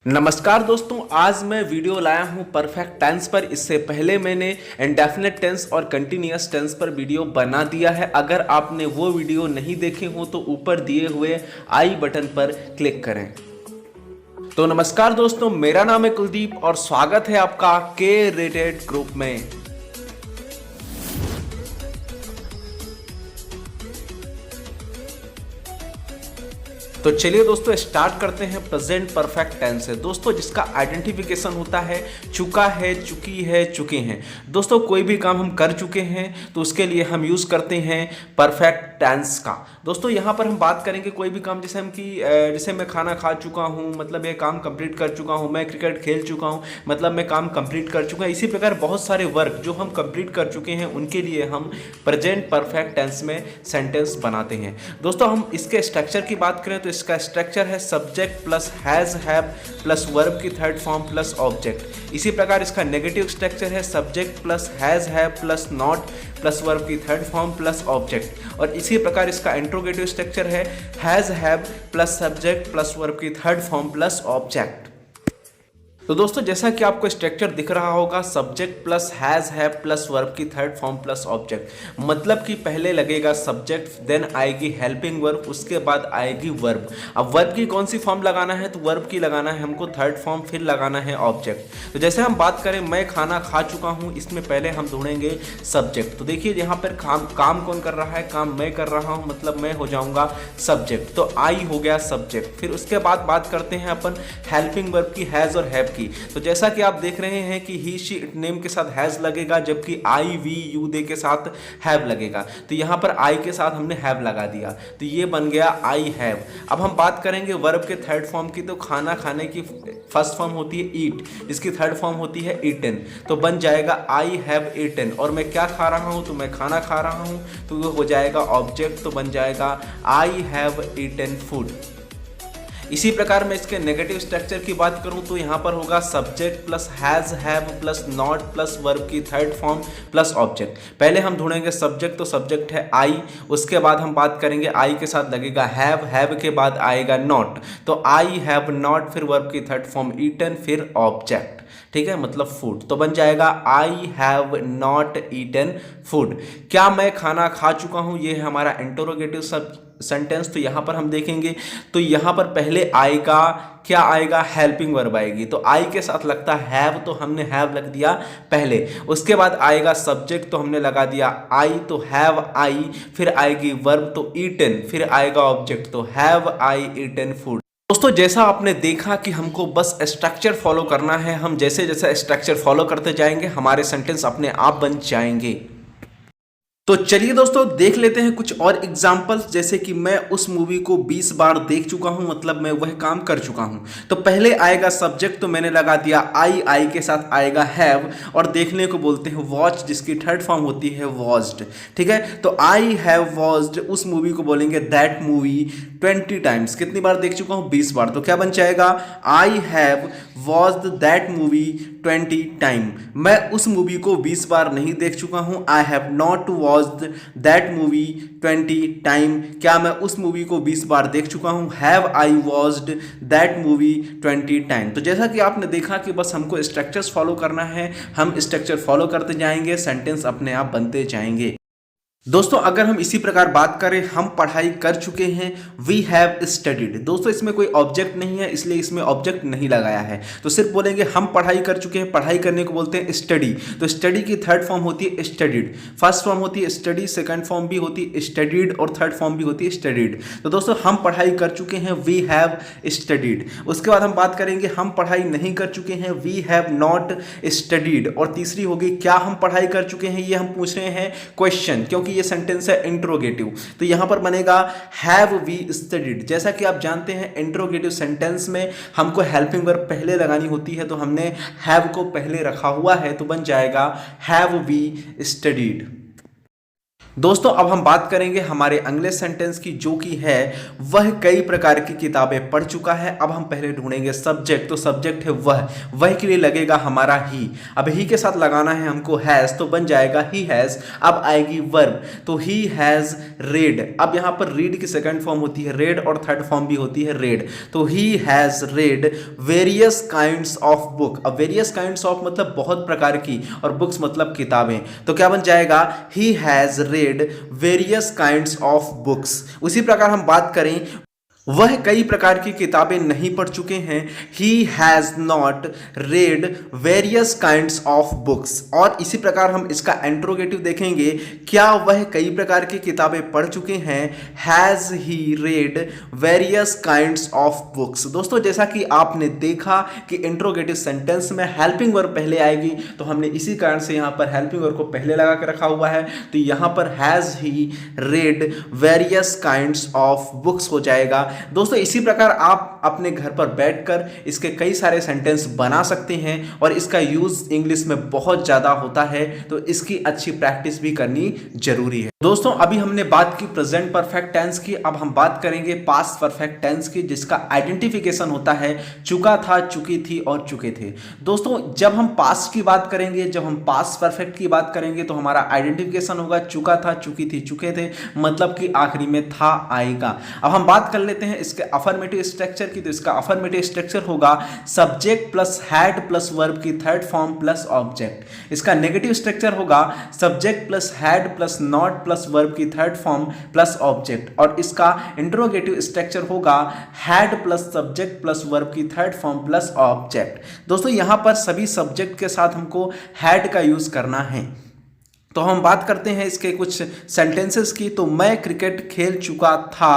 नमस्कार दोस्तों, आज मैं वीडियो लाया हूं परफेक्ट टेंस पर। इससे पहले मैंने इंडेफिनिट टेंस और कंटिन्यूअस टेंस पर वीडियो बना दिया है। अगर आपने वो वीडियो नहीं देखे हो तो ऊपर दिए हुए आई बटन पर क्लिक करें। तो नमस्कार दोस्तों, मेरा नाम है कुलदीप और स्वागत है आपका के रेटेड ग्रुप में। तो चलिए दोस्तों स्टार्ट करते हैं प्रेजेंट परफेक्ट टेंस से। दोस्तों जिसका आइडेंटिफिकेशन होता है चुका है, चुकी है, चुके हैं। दोस्तों कोई भी काम हम कर चुके हैं तो उसके लिए हम यूज़ करते हैं परफेक्ट टेंस का। दोस्तों यहाँ पर हम बात करेंगे कोई भी काम, जैसे मैं खाना खा चुका हूँ, मतलब ये काम कंप्लीट कर चुका हूँ। मैं क्रिकेट खेल चुका हूँ, मतलब मैं काम कंप्लीट कर चुका हूँ। इसी प्रकार बहुत सारे वर्क जो हम कंप्लीट कर चुके हैं उनके लिए हम प्रेजेंट परफेक्ट टेंस में सेंटेंस बनाते हैं। दोस्तों हम इसके स्ट्रक्चर की बात करें तो इसका स्ट्रक्चर है subject plus has have plus verb की थर्ड फॉर्म प्लस ऑब्जेक्ट। इसी प्रकार इसका नेगेटिव स्ट्रक्चर है subject plus has have plus not plus verb की थर्ड फॉर्म प्लस ऑब्जेक्ट। और इसी प्रकार इसका इंट्रोगेटिव स्ट्रक्चर है has have plus subject plus verb की थर्ड फॉर्म प्लस ऑब्जेक्ट। तो दोस्तों जैसा कि आपको स्ट्रक्चर दिख रहा होगा, subject plus has have plus verb की थर्ड फॉर्म प्लस ऑब्जेक्ट, मतलब कि पहले लगेगा सब्जेक्ट, देन आएगी हेल्पिंग वर्ब, उसके बाद आएगी वर्ब। अब वर्ब की कौन सी फॉर्म लगाना है, तो वर्ब की लगाना है हमको थर्ड फॉर्म, फिर लगाना है ऑब्जेक्ट। तो जैसे हम बात करें मैं खाना खा चुका हूँ, इसमें पहले हम ढूंढेंगे सब्जेक्ट। तो देखिए यहाँ पर काम कौन कर रहा है, काम मैं कर रहा हूँ, मतलब मैं हो जाऊंगा सब्जेक्ट। तो आई हो गया सब्जेक्ट। फिर उसके बाद बात करते हैं अपन हेल्पिंग वर्ब की, हैज और हैव की। तो जैसा कि आप देख रहे हैं कि ही शी इट नेम के साथ हैज लगेगा, जबकि आई वी यू दे के साथ हैव लगेगा। तो यहां पर आई के साथ हमने हैव लगा दिया, तो ये बन गया आई हैव। अब हम बात करेंगे वर्ब के थर्ड फॉर्म की। तो खाना खाने की फर्स्ट फॉर्म होती है ईट, इसकी थर्ड फॉर्म होती है ईटन। तो बन जाएगा आई हैव ईटन। और मैं क्या खा रहा हूं, तो मैं खाना खा रहा हूं, तो वो हो जाएगा ऑब्जेक्ट। तो बन जाएगा आई हैव ईटन फूड। इसी प्रकार मैं इसके नेगेटिव स्ट्रक्चर की बात करूं तो यहां पर होगा subject plus has have plus not plus verb की थर्ड फॉर्म प्लस ऑब्जेक्ट। पहले हम ढूंढेंगे सब्जेक्ट, तो सब्जेक्ट है आई। उसके बाद हम बात करेंगे आई के साथ लगेगा हैव के बाद आएगा नॉट। तो आई हैव नॉट, फिर वर्ब की थर्ड फॉर्म ईटन, फिर ऑब्जेक्ट। ठीक है, मतलब फूड। तो बन जाएगा I have not eaten food. क्या मैं खाना खा चुका हूं, ये है हमारा इंटरोगेटिव सेंटेंस। तो यहां पर हम देखेंगे तो यहां पर पहले आएगा, क्या आएगा, हेल्पिंग वर्ब आएगी। तो आई के साथ लगता है हैव, तो हमने हैव लग दिया पहले। उसके बाद आएगा सब्जेक्ट, तो हमने लगा दिया आई, तो हैव आई। फिर आएगी वर्ब, तो ईटन। फिर आएगा ऑब्जेक्ट, तो हैव आई ईटन फूड। दोस्तों जैसा आपने देखा कि हमको बस स्ट्रक्चर फॉलो करना है, हम जैसे जैसे स्ट्रक्चर फॉलो करते जाएंगे हमारे सेंटेंस अपने आप बन जाएंगे। तो चलिए दोस्तों देख लेते हैं कुछ और एग्जाम्पल्स। जैसे कि मैं उस मूवी को 20 बार देख चुका हूं, मतलब मैं वह काम कर चुका हूं। तो पहले आएगा सब्जेक्ट, तो मैंने लगा दिया आई के साथ आएगा हैव, और देखने को बोलते हैं वॉच, जिसकी थर्ड फॉर्म होती है वॉच्ड। ठीक है, तो आई हैव वॉच्ड उस मूवी को बोलेंगे दैट मूवी 20 टाइम्स। कितनी बार देख चुका हूं, 20 बार। तो क्या बन जाएगा, I have watched that movie 20 time. मैं उस मूवी को 20 बार नहीं देख चुका हूं, आई have not watched that movie 20 time. क्या मैं उस मूवी को 20 बार देख चुका हूं, have I watched that movie 20 time. तो जैसा कि आपने देखा कि बस हमको स्ट्रक्चर्स फॉलो करना है, हम स्ट्रक्चर फॉलो करते जाएंगे, सेंटेंस अपने आप बनते जाएंगे। दोस्तों अगर हम इसी प्रकार बात करें, हम पढ़ाई कर चुके हैं, वी हैव स्टडीड। दोस्तों इसमें कोई ऑब्जेक्ट नहीं है, इसलिए इसमें ऑब्जेक्ट नहीं लगाया है। तो सिर्फ बोलेंगे हम पढ़ाई कर चुके हैं। पढ़ाई करने को बोलते हैं स्टडी। तो स्टडी की थर्ड फॉर्म होती है स्टडीड। फर्स्ट फॉर्म होती है स्टडी, सेकंड फॉर्म भी होती है स्टडीड, और थर्ड फॉर्म भी होती है स्टडीड। तो दोस्तों हम पढ़ाई कर चुके हैं, वी हैव स्टडीड। उसके बाद हम बात करेंगे हम पढ़ाई नहीं कर चुके हैं, वी हैव नॉट स्टडीड। और तीसरी होगी क्या हम पढ़ाई कर चुके हैं, ये हम पूछ रहे हैं क्वेश्चन, क्योंकि ये सेंटेंस है इंट्रोगेटिव। तो यहां पर बनेगा हैव वी स्टडीड। जैसा कि आप जानते हैं इंट्रोगेटिव सेंटेंस में हमको हेल्पिंग वर्ब पहले लगानी होती है, तो हमने हैव को पहले रखा हुआ है, तो बन जाएगा हैव वी स्टडीड। दोस्तों अब हम बात करेंगे हमारे अगले सेंटेंस की, जो कि है वह कई प्रकार की किताबें पढ़ चुका है। अब हम पहले ढूंढेंगे सब्जेक्ट, तो सब्जेक्ट है वह के लिए लगेगा हमारा ही। अब ही के साथ लगाना है हमको हैज, तो बन जाएगा ही हैज। अब आएगी वर्ब, तो ही हैज रेड। अब यहां पर रीड की सेकंड फॉर्म होती है रेड और थर्ड फॉर्म भी होती है रेड, तो he has red various kinds of book. अब वेरियस काइंड्स ऑफ मतलब बहुत प्रकार की, और बुक्स मतलब किताबें, तो क्या बन जाएगा he has red various kinds of books. उसी प्रकार हम बात करें वह कई प्रकार की किताबें नहीं पढ़ चुके हैं, he has not red various kinds of books. और इसी प्रकार हम इसका इंट्रोगेटिव देखेंगे, क्या वह कई प्रकार की किताबें पढ़ चुके हैं, has he red various kinds of books. दोस्तों जैसा कि आपने देखा कि इंट्रोगेटिव सेंटेंस में हेल्पिंग वर्ब पहले आएगी, तो हमने इसी कारण से यहां पर हेल्पिंग वर्ब को पहले लगा के रखा हुआ है, तो यहां पर has he red various kinds of books हो जाएगा। दोस्तों इसी प्रकार आप अपने घर पर बैठकर इसके कई सारे सेंटेंस बना सकते हैं, और इसका यूज इंग्लिश में बहुत ज्यादा होता है, तो इसकी अच्छी प्रैक्टिस भी करनी जरूरी है। दोस्तों अभी हमने बात की प्रेजेंट परफेक्ट टेंस की, अब हम बात करेंगे पास्ट परफेक्ट टेंस की, जिसका आइडेंटिफिकेशन होता है चुका था, चुकी थी और चुके थे। दोस्तों जब हम पास्ट की बात करेंगे, जब हम पास्ट परफेक्ट की बात करेंगे, तो हमारा आइडेंटिफिकेशन होगा चुका था, चुकी थी, चुके थे, मतलब कि आखिरी में था आएगा। अब हम बात कर लेते हैं इसके अफर्मेटिव स्ट्रक्चर की, तो इसका अफर्मेटिव स्ट्रक्चर होगा subject plus had plus verb की थर्ड फॉर्म प्लस ऑब्जेक्ट। इसका नेगेटिव स्ट्रक्चर होगा subject plus had plus not plus verb की थर्ड फॉर्म प्लस ऑब्जेक्ट। और इसका इंट्रोगेटिव स्ट्रक्चर होगा had plus subject plus verb की third form plus object. दोस्तों यहां पर सभी सब्जेक्ट के साथ हमको हैड का यूज करना है। तो हम बात करते हैं इसके कुछ सेंटेंसेस की, तो मैं क्रिकेट खेल चुका था,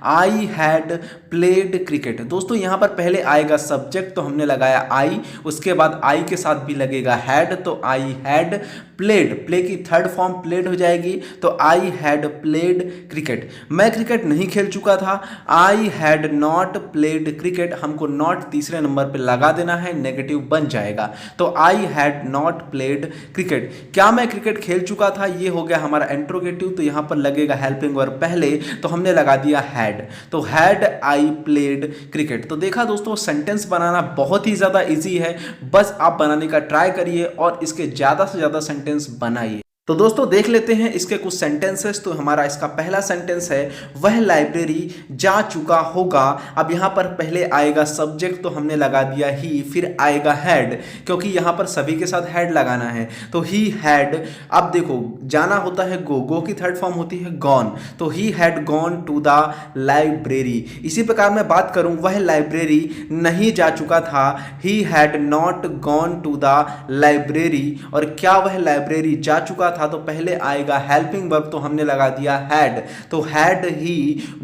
आई हैड प्लेड क्रिकेट। दोस्तों यहाँ पर पहले आएगा सब्जेक्ट, तो हमने लगाया आई, उसके बाद आई के साथ भी लगेगा हैड, तो आई हैड प्लेड, प्ले की थर्ड फॉर्म प्लेड हो जाएगी, तो आई हैड प्लेड क्रिकेट। मैं क्रिकेट नहीं खेल चुका था, I had not played cricket, हमको नॉट तीसरे नंबर पे लगा देना है, नेगेटिव बन जाएगा, तो I had not played cricket. क्या मैं क्रिकेट खेल चुका था, ये हो गया हमारा इंट्रोगेटिव, तो यहां पर लगेगा हेल्पिंग वर्ब पहले, तो हमने लगा दिया हैड, तो हैड आई प्लेड क्रिकेट। तो देखा दोस्तों सेंटेंस बनाना बहुत ही ज्यादा इजी है, बस आप बनाने का ट्राई करिए और इसके ज्यादा से ज्यादा सेंटेंस बनाइए। तो दोस्तों देख लेते हैं इसके कुछ सेंटेंसेस। तो हमारा इसका पहला सेंटेंस है वह लाइब्रेरी जा चुका होगा। अब यहाँ पर पहले आएगा सब्जेक्ट, तो हमने लगा दिया ही, फिर आएगा हैड, क्योंकि यहाँ पर सभी के साथ हैड लगाना है, तो ही हैड। अब देखो जाना होता है गो, गो की थर्ड फॉर्म होती है गॉन, तो he had gone to the library. इसी प्रकार मैं बात करूँ वह लाइब्रेरी नहीं जा चुका था, he had not gone to the library. और क्या वह लाइब्रेरी जा चुका था, तो पहले आएगा हेल्पिंग वर्ब, तो हमने लगा दिया हैड, तो had he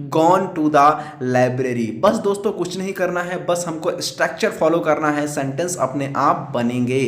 gone to the library. बस दोस्तों कुछ नहीं करना है, बस हमको स्ट्रक्चर फॉलो करना है, सेंटेंस अपने आप बनेंगे।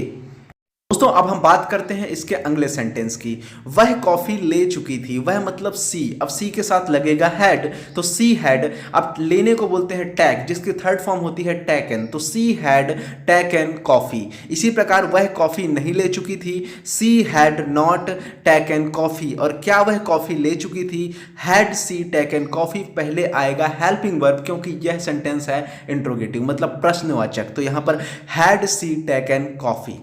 दोस्तों अब हम बात करते हैं इसके अगले सेंटेंस की, वह कॉफी ले चुकी थी, वह मतलब सी, अब सी के साथ लगेगा हैड, तो सी हैड। अब लेने को बोलते हैं टैक, जिसकी थर्ड फॉर्म होती है टेकन, तो सी हैड टेकन कॉफी। इसी प्रकार वह कॉफी नहीं ले चुकी थी, she had not taken coffee. और क्या वह कॉफी ले चुकी थी, हैड सी टेकन कॉफी। पहले आएगा हेल्पिंग वर्ब, क्योंकि यह सेंटेंस है इंट्रोगेटिव मतलब प्रश्नवाचक, तो यहां पर हैड सी टेकन कॉफी।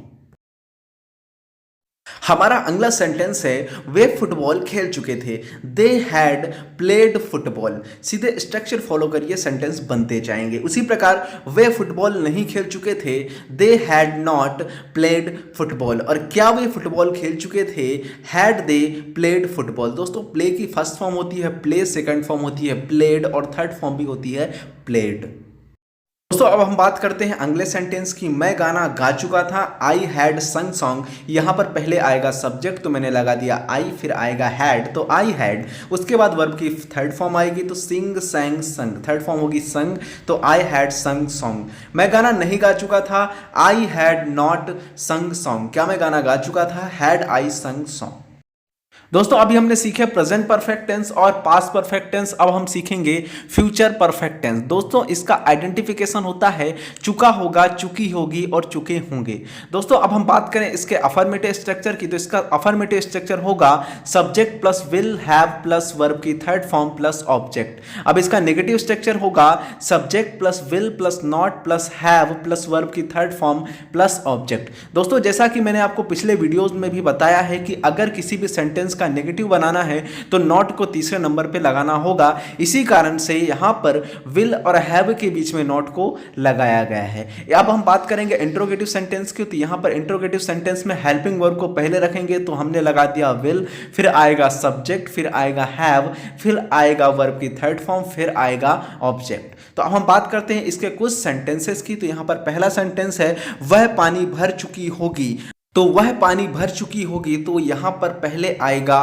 हमारा अगला सेंटेंस है वे फुटबॉल खेल चुके थे, दे हैड प्लेड फुटबॉल। सीधे स्ट्रक्चर फॉलो करिए, सेंटेंस बनते जाएंगे। उसी प्रकार वे फुटबॉल नहीं खेल चुके थे, they had not played football. और क्या वे फुटबॉल खेल चुके थे, हैड दे प्लेड फुटबॉल। दोस्तों प्ले की फर्स्ट फॉर्म होती है प्ले, सेकंड फॉर्म होती है प्लेड और थर्ड फॉर्म भी होती है प्लेड। दोस्तों अब हम बात करते हैं अगले सेंटेंस की, मैं गाना गा चुका था, आई हैड संग सॉन्ग। यहां पर पहले आएगा सब्जेक्ट, तो मैंने लगा दिया आई, फिर आएगा हैड, तो आई हैड। उसके बाद वर्ब की थर्ड फॉर्म आएगी, तो सिंग सैंग संग, थर्ड फॉर्म होगी संग, तो आई हैड संग सॉन्ग। मैं गाना नहीं गा चुका था, आई हैड नॉट संग सॉन्ग। क्या मैं गाना गा चुका था, हैड आई संग सॉन्ग। दोस्तों अभी हमने सीखे प्रेजेंट परफेक्ट टेंस और पास्ट परफेक्ट टेंस। अब हम सीखेंगे फ्यूचर परफेक्ट टेंस। दोस्तों इसका आइडेंटिफिकेशन होता है चुका होगा, चुकी होगी और चुके होंगे। दोस्तों अब हम बात करें इसके अफर्मेटिव स्ट्रक्चर की, तो इसका अफर्मेटिव स्ट्रक्चर होगा subject plus will have plus verb की थर्ड फॉर्म प्लस ऑब्जेक्ट। अब इसका नेगेटिव स्ट्रक्चर होगा subject plus will plus not plus have plus verb की थर्ड फॉर्म प्लस ऑब्जेक्ट। दोस्तों जैसा कि मैंने आपको पिछले वीडियोज में भी बताया है कि अगर किसी भी सेंटेंस का नेगेटिव बनाना है तो नॉट को तीसरे नंबर पे लगाना होगा। इसी कारण से यहां पर विल और हैव के बीच में नॉट को लगाया गया है। अब हम बात करेंगे इंट्रोगेटिव सेंटेंस की, तो यहां पर इंट्रोगेटिव सेंटेंस में हेल्पिंग वर्ब को पहले रखेंगे, तो हमने लगा दिया विल, फिर आएगा सब्जेक्ट, फिर आएगा हैव, फिर आएगा वर्ब की थर्ड फॉर्म, फिर आएगा ऑब्जेक्ट। तो अब हम बात करते हैं इसके कुछ सेंटेंसेस की। तो यहां पर पहला सेंटेंस है वह पानी भर चुकी होगी। तो वह पानी भर चुकी होगी, तो यहां पर पहले आएगा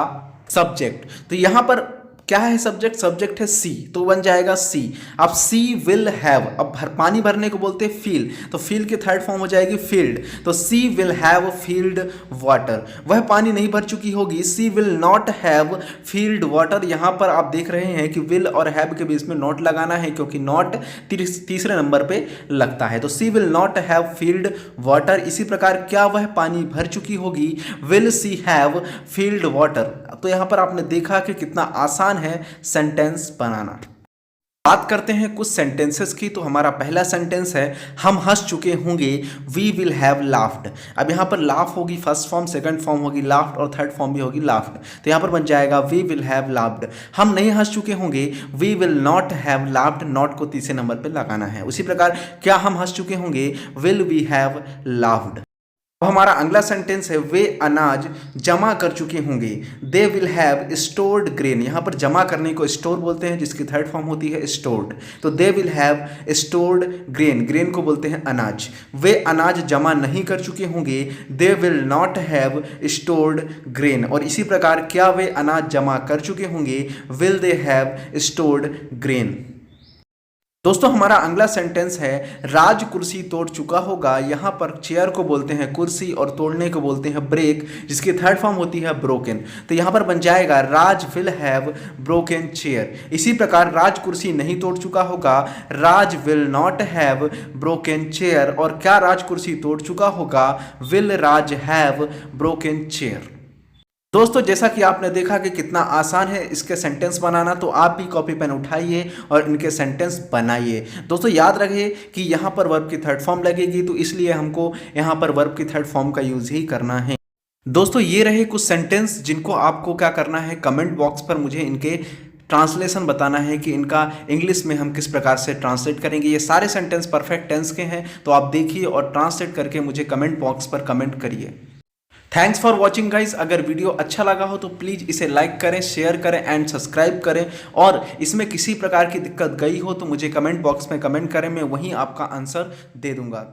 सब्जेक्ट। तो यहां पर क्या है सब्जेक्ट? सब्जेक्ट है सी, तो बन जाएगा सी। अब सी विल हैव, अब पानी भरने को बोलते हैं फील, तो फील की थर्ड फॉर्म हो जाएगी फील्ड। तो she will have filled water. वह पानी नहीं भर चुकी होगी, she will not have filled water. यहां पर आप देख रहे हैं कि विल और हैव के बीच में नॉट लगाना है, क्योंकि नॉट तीसरे नंबर पे लगता है। तो she will not have filled water. इसी प्रकार क्या वह पानी भर चुकी होगी, will she have filled water. तो यहां पर आपने देखा कि कितना आसान है सेंटेंस बनाना। बात करते हैं कुछ सेंटेंसेस की। तो हमारा पहला सेंटेंस है हम हंस चुके होंगे, वी विल हैव लाफ्ड। अब यहां पर लाफ होगी फर्स्ट फॉर्म, सेकंड फॉर्म होगी लाफ्ड और थर्ड फॉर्म भी होगी लाफ्ड। तो यहां पर बन जाएगा वी विल हैव लाफ्ड। हम नहीं हंस चुके होंगे, we will not have laughed. Not को तीसरे नंबर पर लगाना है। उसी प्रकार क्या हम हंस चुके होंगे, विल वी हैव लाफ्ड। अब हमारा अगला सेंटेंस है वे अनाज जमा कर चुके होंगे, they will have stored grain. यहाँ पर जमा करने को स्टोर बोलते हैं, जिसकी थर्ड फॉर्म होती है स्टोर्ड। तो they will have stored grain, grain को बोलते हैं अनाज। वे अनाज जमा नहीं कर चुके होंगे, they will not have stored grain. और इसी प्रकार क्या वे अनाज जमा कर चुके होंगे, will they have stored grain. दोस्तों हमारा अगला सेंटेंस है राज कुर्सी तोड़ चुका होगा। यहाँ पर चेयर को बोलते हैं कुर्सी और तोड़ने को बोलते हैं ब्रेक, जिसकी थर्ड फॉर्म होती है ब्रोकन। तो यहाँ पर बन जाएगा Raj will have broken chair. इसी प्रकार राज कुर्सी नहीं तोड़ चुका होगा, Raj will not have broken chair. और क्या राज कुर्सी तोड़ चुका होगा, will Raj have broken chair. दोस्तों जैसा कि आपने देखा कि कितना आसान है इसके सेंटेंस बनाना, तो आप भी कॉपी पेन उठाइए और इनके सेंटेंस बनाइए। दोस्तों याद रखिए कि यहाँ पर वर्ब की थर्ड फॉर्म लगेगी, तो इसलिए हमको यहाँ पर वर्ब की थर्ड फॉर्म का यूज ही करना है। दोस्तों ये रहे कुछ सेंटेंस जिनको आपको क्या करना है, कमेंट बॉक्स पर मुझे इनके ट्रांसलेशन बताना है कि इनका इंग्लिश में हम किस प्रकार से ट्रांसलेट करेंगे। ये सारे सेंटेंस परफेक्ट टेंस के हैं, तो आप देखिए और ट्रांसलेट करके मुझे कमेंट बॉक्स पर कमेंट करिए। Thanks for watching guys. अगर वीडियो अच्छा लगा हो तो प्लीज़ इसे लाइक करें, शेयर करें एंड सब्सक्राइब करें। और इसमें किसी प्रकार की दिक्कत गई हो तो मुझे कमेंट बॉक्स में कमेंट करें, मैं वहीं आपका आंसर दे दूंगा।